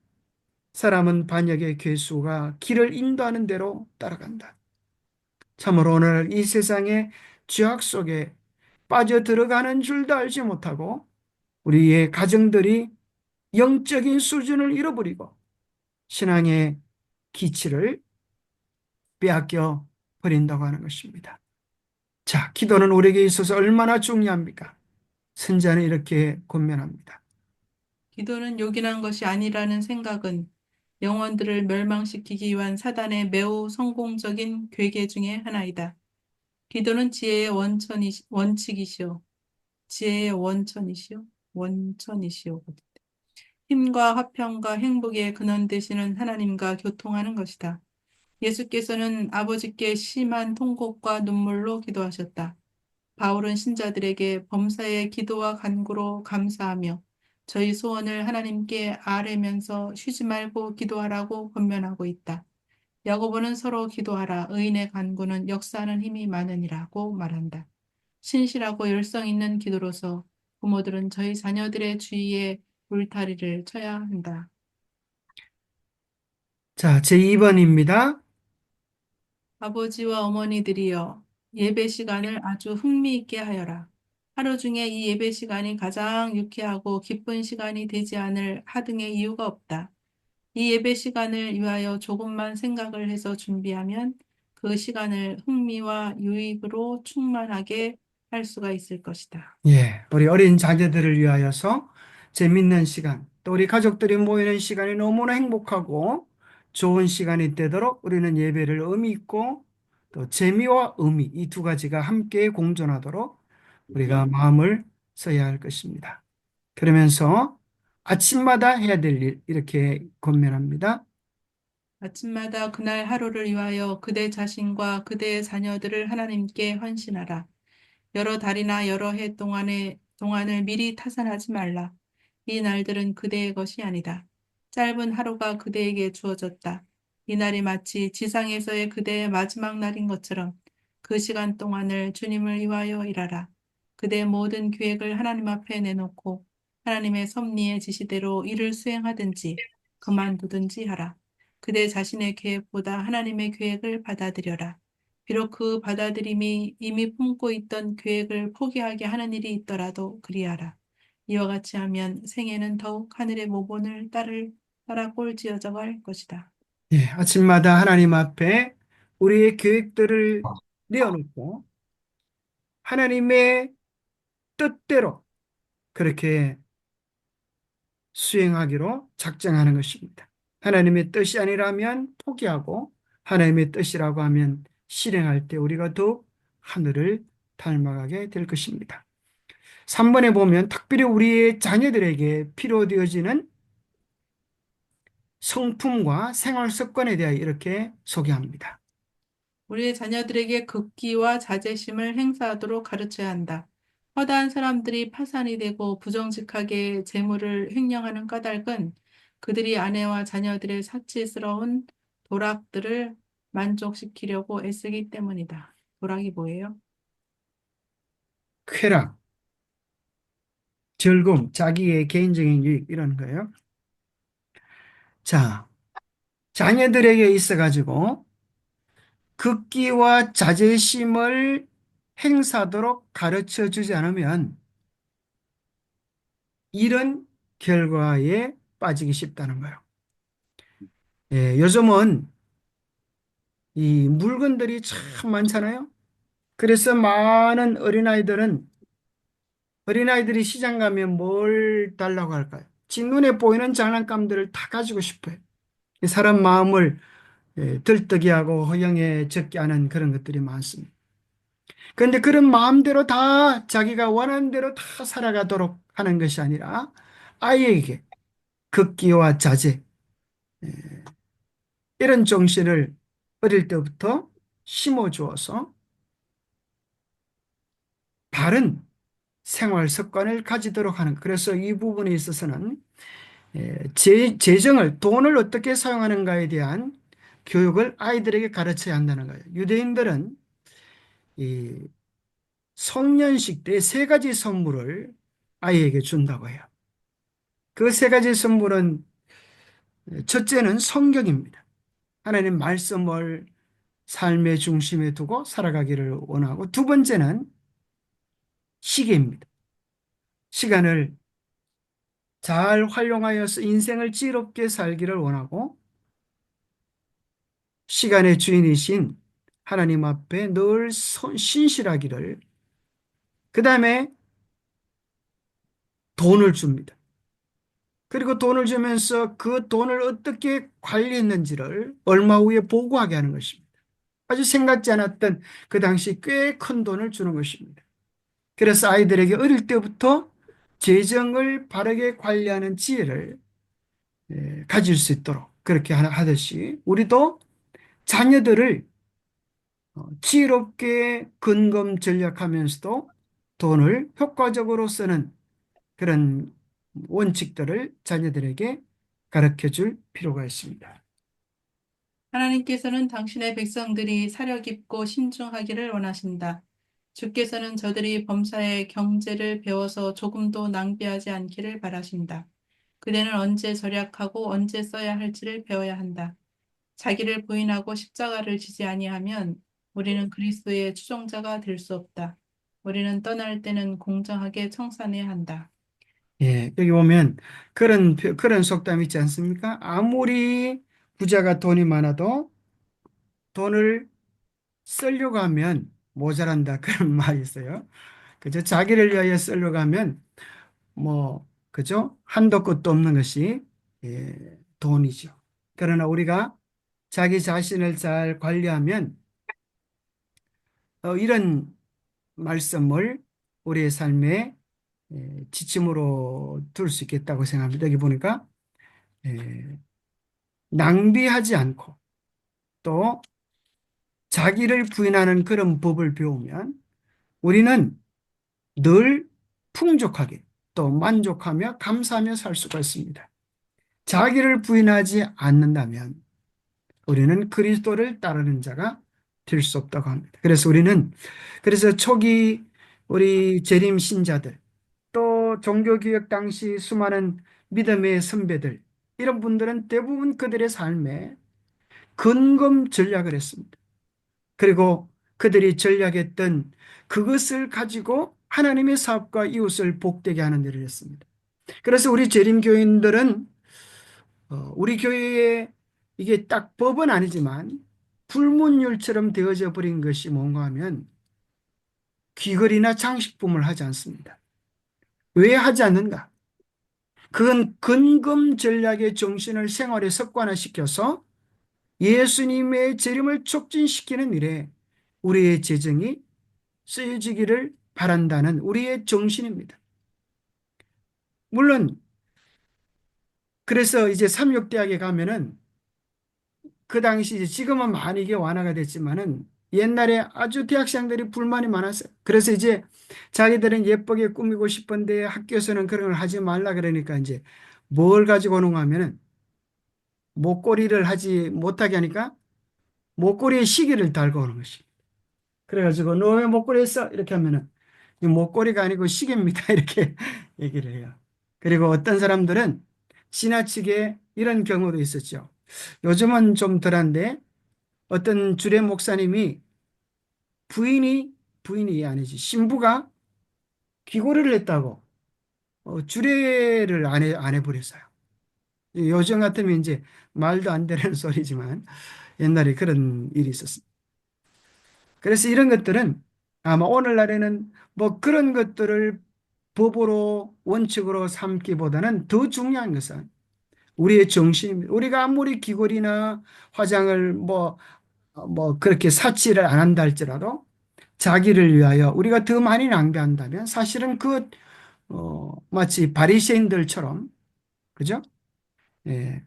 사람은 반역의 괴수가 길을 인도하는 대로 따라간다. 참으로 오늘 이 세상의 죄악 속에 빠져들어가는 줄도 알지 못하고 우리의 가정들이 영적인 수준을 잃어버리고 신앙의 기치를 빼앗겨 버린다고 하는 것입니다. 자, 기도는 우리에게 있어서 얼마나 중요합니까? 선지자는 이렇게 권면합니다. 기도는 요긴한 것이 아니라는 생각은 영혼들을 멸망시키기 위한 사단의 매우 성공적인 괴계 중의 하나이다. 기도는 지혜의 원칙이시오. 지혜의 원천이시오. 힘과 화평과 행복의 근원 되시는 하나님과 교통하는 것이다. 예수께서는 아버지께 심한 통곡과 눈물로 기도하셨다. 바울은 신자들에게 범사의 기도와 간구로 감사하며 저희 소원을 하나님께 아뢰면서 쉬지 말고 기도하라고 권면하고 있다. 야고보는 서로 기도하라. 의인의 간구는 역사하는 힘이 많으니라고 말한다. 신실하고 열성 있는 기도로서 부모들은 저희 자녀들의 주위에 울타리를 쳐야 한다. 자, 제2번입니다. 아버지와 어머니들이여, 예배 시간을 아주 흥미있게 하여라. 하루 중에 이 예배 시간이 가장 유쾌하고 기쁜 시간이 되지 않을 하등의 이유가 없다. 이 예배 시간을 위하여 조금만 생각을 해서 준비하면 그 시간을 흥미와 유익으로 충만하게 할 수가 있을 것이다. 예, 우리 어린 자녀들을 위하여서 재밌는 시간, 또 우리 가족들이 모이는 시간이 너무나 행복하고 좋은 시간이 되도록 우리는 예배를 의미 있고 또 재미와 의미 이 두 가지가 함께 공존하도록 우리가 마음을 써야 할 것입니다. 그러면서 아침마다 해야 될 일 이렇게 권면합니다. 아침마다 그날 하루를 위하여 그대 자신과 그대의 자녀들을 하나님께 헌신하라. 여러 달이나 여러 해 동안을 미리 타산하지 말라. 이 날들은 그대의 것이 아니다. 짧은 하루가 그대에게 주어졌다. 이날이 마치 지상에서의 그대의 마지막 날인 것처럼 그 시간 동안을 주님을 위하여 일하라. 그대의 모든 계획을 하나님 앞에 내놓고 하나님의 섭리의 지시대로 일을 수행하든지 그만두든지 하라. 그대 자신의 계획보다 하나님의 계획을 받아들여라. 비록 그 받아들임이 이미 품고 있던 계획을 포기하게 하는 일이 있더라도 그리하라. 이와 같이 하면 생애는 더욱 하늘의 모본을 따라 꼴지어져 갈 것이다. 예, 아침마다 하나님 앞에 우리의 계획들을 내어놓고 하나님의 뜻대로 그렇게 수행하기로 작정하는 것입니다. 하나님의 뜻이 아니라면 포기하고 하나님의 뜻이라고 하면 실행할 때 우리가 더욱 하늘을 닮아가게 될 것입니다. 3번에 보면 특별히 우리의 자녀들에게 필요되어지는 성품과 생활 습관에 대하여 이렇게 소개합니다. 우리의 자녀들에게 극기와 자제심을 행사하도록 가르쳐야 한다. 허다한 사람들이 파산이 되고 부정직하게 재물을 횡령하는 까닭은 그들이 아내와 자녀들의 사치스러운 도락들을 만족시키려고 애쓰기 때문이다. 도락이 뭐예요? 쾌락, 즐거움, 자기의 개인적인 유익 이런 거예요. 자, 자녀들에게 있어가지고 극기와 자제심을 행사하도록 가르쳐 주지 않으면 이런 결과에 빠지기 쉽다는 거예요. 예, 요즘은 이 물건들이 참 많잖아요. 그래서 많은 어린아이들이 시장 가면 뭘 달라고 할까요? 지 눈에 보이는 장난감들을 다 가지고 싶어요. 사람 마음을 들뜨기하고 허영에 적게 하는 그런 것들이 많습니다. 그런데 그런 마음대로 다 자기가 원하는 대로 다 살아가도록 하는 것이 아니라 아이에게 극기와 자제 이런 정신을 어릴 때부터 심어주어서 바른 생활 습관을 가지도록 하는 그래서 이 부분에 있어서는 재정을 돈을 어떻게 사용하는가에 대한 교육을 아이들에게 가르쳐야 한다는 거예요. 유대인들은 이 성년식 때 세 가지 선물을 아이에게 준다고 해요. 그 세 가지 선물은 첫째는 성경입니다. 하나님 말씀을 삶의 중심에 두고 살아가기를 원하고 두 번째는 시계입니다. 시간을 잘 활용하여서 인생을 지혜롭게 살기를 원하고 시간의 주인이신 하나님 앞에 늘 신실하기를 그 다음에 돈을 줍니다. 그리고 돈을 주면서 그 돈을 어떻게 관리했는지를 얼마 후에 보고하게 하는 것입니다. 아주 생각지 않았던 그 당시 꽤 큰 돈을 주는 것입니다. 그래서 아이들에게 어릴 때부터 재정을 바르게 관리하는 지혜를 가질 수 있도록 그렇게 하듯이 우리도 자녀들을 지혜롭게 근검 전략하면서도 돈을 효과적으로 쓰는 그런 원칙들을 자녀들에게 가르쳐 줄 필요가 있습니다. 하나님께서는 당신의 백성들이 사려 깊고 신중하기를 원하신다. 주께서는 저들이 범사의 경제를 배워서 조금도 낭비하지 않기를 바라신다. 그대는 언제 절약하고 언제 써야 할지를 배워야 한다. 자기를 부인하고 십자가를 지지 아니하면 우리는 그리스도의 추종자가 될 수 없다. 우리는 떠날 때는 공정하게 청산해야 한다. 예, 여기 보면 그런 속담이 있지 않습니까? 아무리 부자가 돈이 많아도 돈을 쓰려고 하면 모자란다. 그런 말이 있어요. 그죠? 자기를 위하여 쓰려고 하면 그죠? 한도 끝도 없는 것이 돈이죠. 그러나 우리가 자기 자신을 잘 관리하면 이런 말씀을 우리의 삶에 지침으로 둘 수 있겠다고 생각합니다. 여기 보니까 에, 낭비하지 않고 또 자기를 부인하는 그런 법을 배우면 우리는 늘 풍족하게 또 만족하며 감사하며 살 수가 있습니다. 자기를 부인하지 않는다면 우리는 그리스도를 따르는 자가 될 수 없다고 합니다. 그래서 초기 우리 재림 신자들, 또 종교개혁 당시 수많은 믿음의 선배들, 이런 분들은 대부분 그들의 삶에 근검 전략을 했습니다. 그리고 그들이 전략했던 그것을 가지고 하나님의 사업과 이웃을 복되게 하는 일을 했습니다. 그래서 우리 재림교인들은 우리 교회에 이게 딱 법은 아니지만 불문율처럼 되어져 버린 것이 뭔가 하면 귀걸이나 장식품을 하지 않습니다. 왜 하지 않는가? 그건 근검 전략의 정신을 생활에 습관화시켜서 예수님의 재림을 촉진시키는 일에 우리의 재정이 쓰여지기를 바란다는 우리의 정신입니다. 물론 그래서 이제 삼육대학에 가면은 그 당시 이제 지금은 많이 이게 완화가 됐지만은 옛날에 아주 대학생들이 불만이 많았어요. 그래서 이제 자기들은 예쁘게 꾸미고 싶은데 학교에서는 그런 걸 하지 말라 그러니까 이제 뭘 가지고 오는가 하면은 목걸이를 하지 못하게 하니까 목걸이에 시계를 달고 오는 것이. 그래가지고 너 왜 목걸이 했어? 이렇게 하면은 이 목걸이가 아니고 시계입니다. 이렇게 얘기를 해요. 그리고 어떤 사람들은 지나치게 이런 경우도 있었죠. 요즘은 좀 덜한데 어떤 주례 목사님이 부인이 아니지 신부가 귀걸이를 했다고 주례를 안 해버렸어요. 요즘 같으면 이제 말도 안 되는 소리지만 옛날에 그런 일이 있었습니다. 그래서 이런 것들은 아마 오늘날에는 뭐 그런 것들을 법으로 원칙으로 삼기보다는 더 중요한 것은 우리의 정신입니다. 우리가 아무리 귀걸이나 화장을 뭐 그렇게 사치를 안 한다 할지라도 자기를 위하여 우리가 더 많이 낭비한다면 사실은 마치 바리새인들처럼 그죠? 예.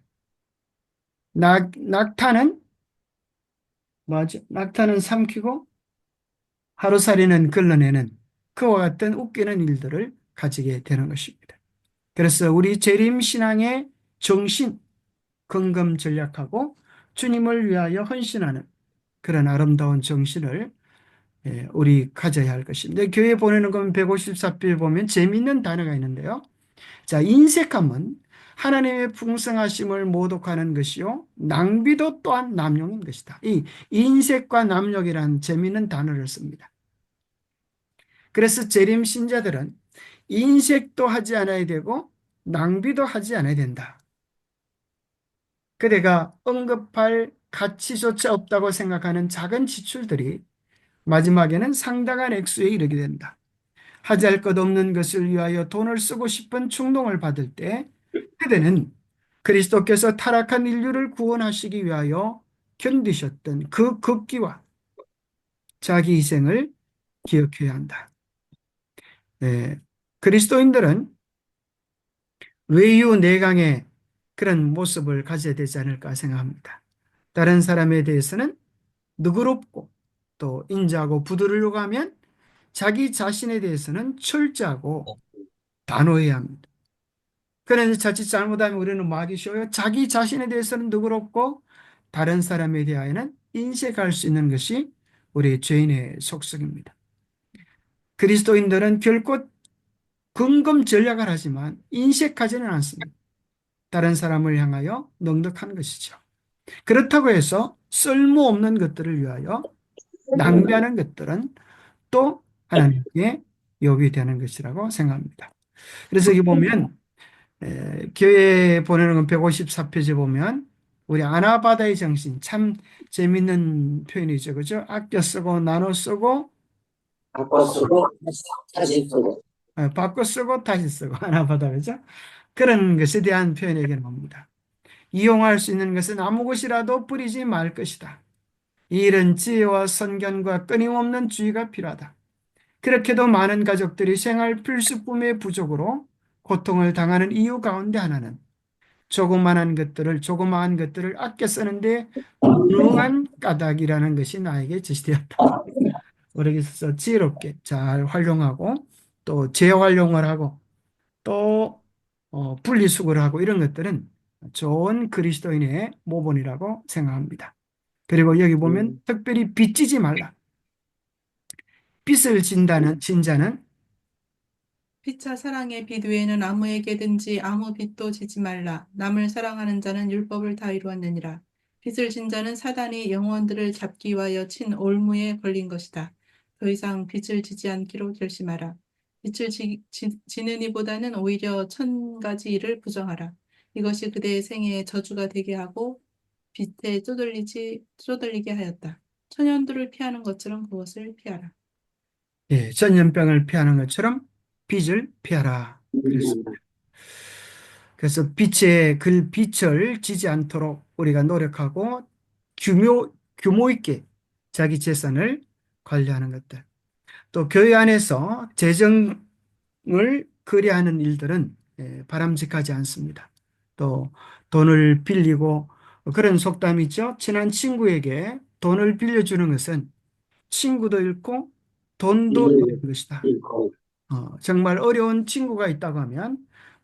낙타는 뭐죠? 낙타는 삼키고 하루살이는 걸러내는 그와 같은 웃기는 일들을 가지게 되는 것입니다. 그래서 우리 재림 신앙의 정신, 근검 전략하고 주님을 위하여 헌신하는 그런 아름다운 정신을 우리 가져야 할 것입니다. 교회 보내는 건 154페이지 보면 재미있는 단어가 있는데요. 자, 인색함은 하나님의 풍성하심을 모독하는 것이요. 낭비도 또한 남용인 것이다. 이 인색과 남욕이라는 재미있는 단어를 씁니다. 그래서 재림 신자들은 인색도 하지 않아야 되고 낭비도 하지 않아야 된다. 그대가 언급할 가치조차 없다고 생각하는 작은 지출들이 마지막에는 상당한 액수에 이르게 된다. 하지 할 것 없는 것을 위하여 돈을 쓰고 싶은 충동을 받을 때 그대는 그리스도께서 타락한 인류를 구원하시기 위하여 견디셨던 그 극기와 자기 희생을 기억해야 한다. 네. 그리스도인들은 외유 내강의 그런 모습을 가져야 되지 않을까 생각합니다. 다른 사람에 대해서는 너그럽고 또 인자하고 부드러우려고 하면 자기 자신에 대해서는 철저하고 단호해야 합니다. 그런데 자칫 잘못하면 우리는 뭐 하기 쉬워요? 자기 자신에 대해서는 너그럽고 다른 사람에 대하여는 인색할 수 있는 것이 우리 죄인의 속성입니다. 그리스도인들은 결코 근검 전략을 하지만 인색하지는 않습니다. 다른 사람을 향하여 넉넉한 것이죠. 그렇다고 해서 쓸모없는 것들을 위하여 낭비하는 것들은 또 하나님께 욕이 되는 것이라고 생각합니다. 그래서 여기 보면 교회 보내는 건 154페이지 보면 우리 아나바다의 정신 참 재밌는 표현이죠. 그죠? 아껴 쓰고 나눠 쓰고 바꿔 쓰고 다시 쓰고. 바꿔 쓰고 다시 쓰고 아나바다 그죠? 그런 것에 대한 표현에게 봅니다. 이용할 수 있는 것은 아무 것이라도 뿌리지 말 것이다. 이 일은 지혜와 선견과 끊임없는 주의가 필요하다. 그렇게도 많은 가족들이 생활 필수품의 부족으로 고통을 당하는 이유 가운데 하나는 조그마한 것들을 아껴 쓰는데 무능한 까닭이라는 것이 나에게 제시되었다. 우리에게서 지혜롭게 잘 활용하고 또 재활용을 하고 또 분리수거를 하고 이런 것들은 좋은 그리스도인의 모본이라고 생각합니다. 그리고 여기 보면 특별히 빚지지 말라. 빚을 진 자는 피차 사랑의 빚 외에는 아무에게든지 아무 빚도 지지 말라. 남을 사랑하는 자는 율법을 다 이루었느니라. 빚을 진 자는 사단이 영혼들을 잡기 위하여 친 올무에 걸린 것이다. 더 이상 빚을 지지 않기로 결심하라. 빚을 지는 이보다는 오히려 1,000가지 일을 부정하라. 이것이 그대의 생애에 저주가 되게 하고 빚에 쪼들리게 하였다. 천연두를 피하는 것처럼 그것을 피하라. 예, 전염병을 피하는 것처럼 빚을 피하라. 그랬습니다. 그래서 빛을 지지 않도록 우리가 노력하고 규모 있게 자기 재산을 관리하는 것들. 또 교회 안에서 재정을 거래하는 일들은 바람직하지 않습니다. 또 돈을 빌리고 그런 속담이 있죠. 친한 친구에게 돈을 빌려주는 것은 친구도 잃고 돈도 잃는 것이다. 정말 어려운 친구가 있다고 하면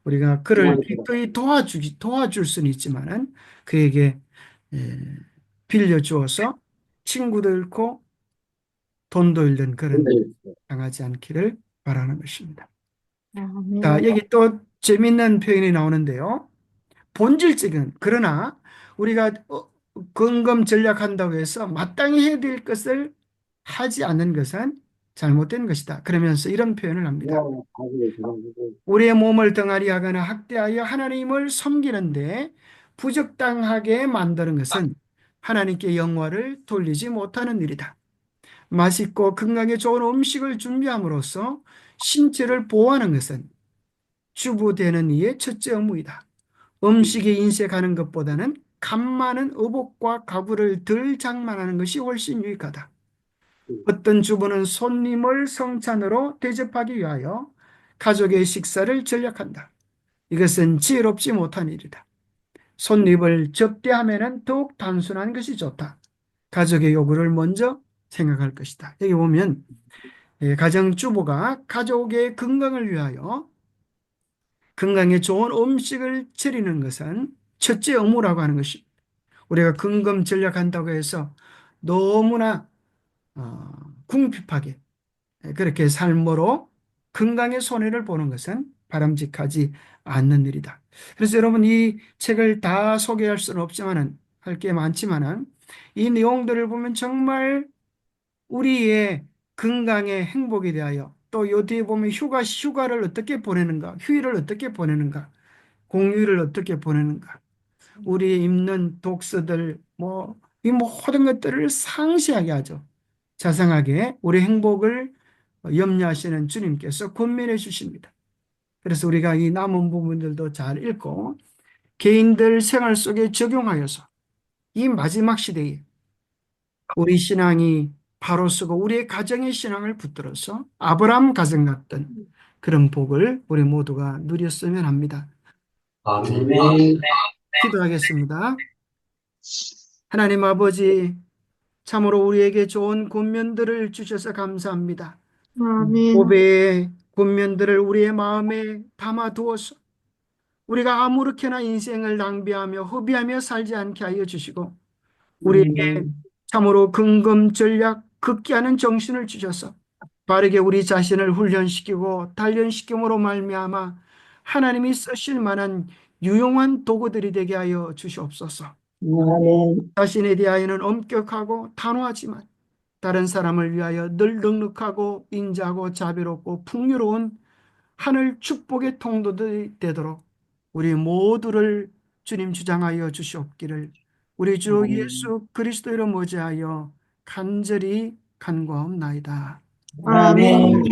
우리가 그를 기꺼이 도와줄 수는 있지만은 그에게 에, 빌려주어서 친구도 잃고 돈도 잃는 그런 당하지 않기를 바라는 것입니다. 자, 여기 또 재밌는 표현이 나오는데요. 본질적인, 그러나 우리가 근검 전략한다고 해서 마땅히 해야 될 것을 하지 않는 것은 잘못된 것이다. 그러면서 이런 표현을 합니다. 우리의 몸을 덩아리하거나 학대하여 하나님을 섬기는데 부적당하게 만드는 것은 하나님께 영광을 돌리지 못하는 일이다. 맛있고 건강에 좋은 음식을 준비함으로써 신체를 보호하는 것은 주부되는 이의 첫째 의무이다. 음식에 인색하는 것보다는 값 많은 의복과 가구를 덜 장만하는 것이 훨씬 유익하다. 어떤 주부는 손님을 성찬으로 대접하기 위하여 가족의 식사를 전략한다. 이것은 지혜롭지 못한 일이다. 손님을 접대하면 더욱 단순한 것이 좋다. 가족의 요구를 먼저 생각할 것이다. 여기 보면 가정주부가 가족의 건강을 위하여 건강에 좋은 음식을 차리는 것은 첫째 의무라고 하는 것입니다. 우리가 근검 전략한다고 해서 너무나 궁핍하게 그렇게 삶으로 건강의 손해를 보는 것은 바람직하지 않는 일이다. 그래서 여러분 이 책을 다 소개할 수는 없지만은 할 게 많지만은 이 내용들을 보면 정말 우리의 건강의 행복에 대하여 또 요 뒤에 보면 휴가를 어떻게 보내는가, 휴일을 어떻게 보내는가, 공휴일을 어떻게 보내는가, 우리 입는 독서들 이 모든 것들을 상세하게 하죠. 자상하게 우리 행복을 염려하시는 주님께서 권면해 주십니다. 그래서 우리가 이 남은 부분들도 잘 읽고 개인들 생활 속에 적용하여서 이 마지막 시대에 우리 신앙이 바로 서고 우리의 가정의 신앙을 붙들어서 아브라함 가정 같던 그런 복을 우리 모두가 누렸으면 합니다. 아멘. 기도하겠습니다. 하나님 아버지, 참으로 우리에게 좋은 권면들을 주셔서 감사합니다. 고배의 권면들을 우리의 마음에 담아두어서 우리가 아무렇게나 인생을 낭비하며 허비하며 살지 않게 하여 주시고 우리에게 참으로 근검 전략 극기하는 정신을 주셔서 바르게 우리 자신을 훈련시키고 단련시킴으로 말미암아 하나님이 쓰실 만한 유용한 도구들이 되게 하여 주시옵소서. 아멘. 자신에 대하여는 엄격하고 단호하지만 다른 사람을 위하여 늘 넉넉하고 인자하고 자비롭고 풍요로운 하늘 축복의 통로들이 되도록 우리 모두를 주님 주장하여 주시옵기를 우리 주 예수 그리스도로 모자하여 간절히 간구하옵나이다. 아멘.